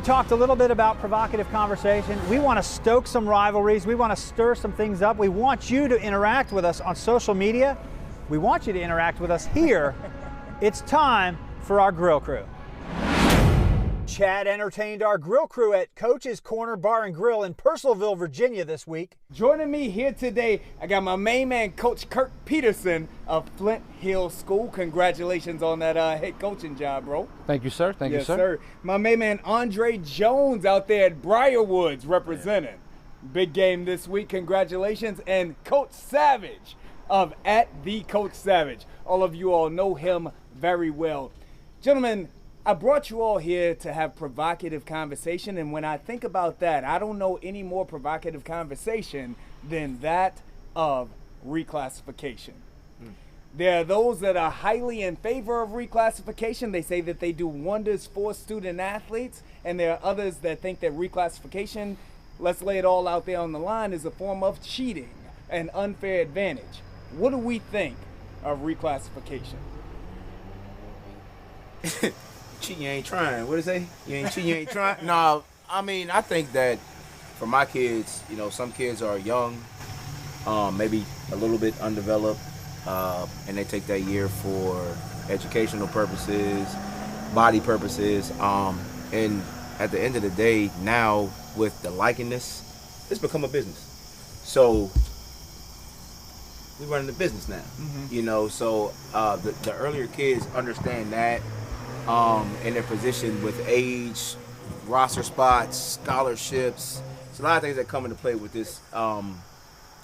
We talked a little bit about provocative conversation. We want to stoke some rivalries. We want to stir some things up. We want you to interact with us on social media. We want you to interact with us here. It's time for our grill crew. Chad entertained our grill crew at Coach's Corner Bar and Grill in Purcellville, Virginia this week. Joining me here today, I got my main man, Coach Kirk Peterson of Flint Hill School. Congratulations on that head coaching job, bro. Thank you, sir. Thank you, sir. Yes, sir. My main man, Andre Jones out there at Briar Woods representing. Big game this week. Congratulations. And Coach Savage of at the Coach Savage. All of you all know him very well. Gentlemen, I brought you all here to have provocative conversation, and when I think about that, I don't know any more provocative conversation than that of reclassification. There are those that are highly in favor of reclassification. They say that they do wonders for student athletes, and there are others that think that reclassification, let's lay it all out there on the line, is a form of cheating and unfair advantage. What do we think of reclassification? Cheating, you ain't trying. What is it? You ain't cheating, you ain't trying. No, I mean, I think that for my kids, you know, some kids are young, maybe a little bit undeveloped, and they take that year for educational purposes, body purposes, and at the end of the day, now with the likeness, it's become a business. So we running the business now, you know. So the earlier kids understand that. In their position with age, roster spots, scholarships. It's a lot of things that come into play with this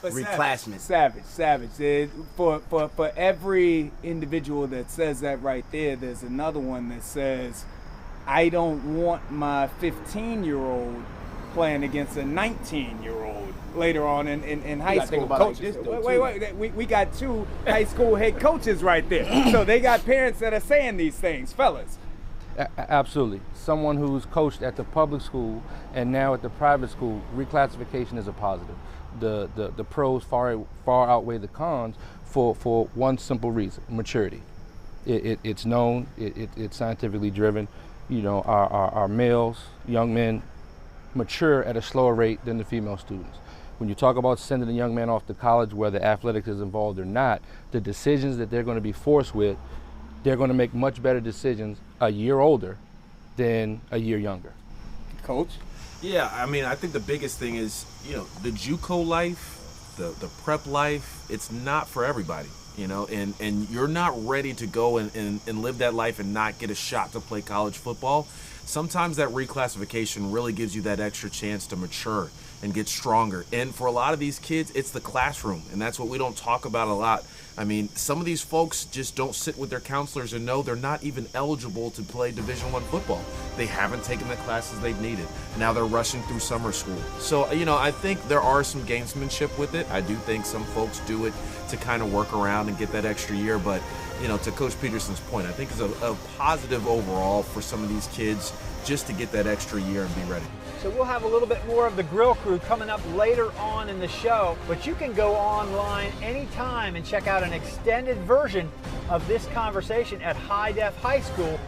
reclassment. Savage. For every individual that says that right there, there's another one that says, I don't want my 15-year-old playing against a 19-year-old later on in high school. Coaches, we got two high school head coaches right there. So they got parents that are saying these things, fellas. Absolutely. Someone who's coached at the public school and now at the private school, reclassification is a positive. The pros far outweigh the cons for one simple reason: maturity. It's known. It's scientifically driven. You know, our males, young men, mature at a slower rate than the female students. When you talk about sending a young man off to college, whether athletics is involved or not, the decisions that they're going to be forced with, they're going to make much better decisions a year older than a year younger. Coach? Yeah, I mean, I think the biggest thing is, you know, the JUCO life, the prep life, it's not for everybody, you know, and you're not ready to go and live that life and not get a shot to play college football. Sometimes that reclassification really gives you that extra chance to mature and get stronger. And for a lot of these kids, it's the classroom, and that's what we don't talk about a lot. I mean, some of these folks just don't sit with their counselors and know they're not even eligible to play Division I football. They haven't taken the classes they've needed. Now they're rushing through summer school. So, you know, I think there are some gamesmanship with it. I do think some folks do it to kind of work around and get that extra year. But, you know, to Coach Peterson's point, I think it's a positive overall for some of these kids just to get that extra year and be ready. So we'll have a little bit more of the grill crew coming up later on in the show, but you can go online anytime and check out an extended version of this conversation at High Def High School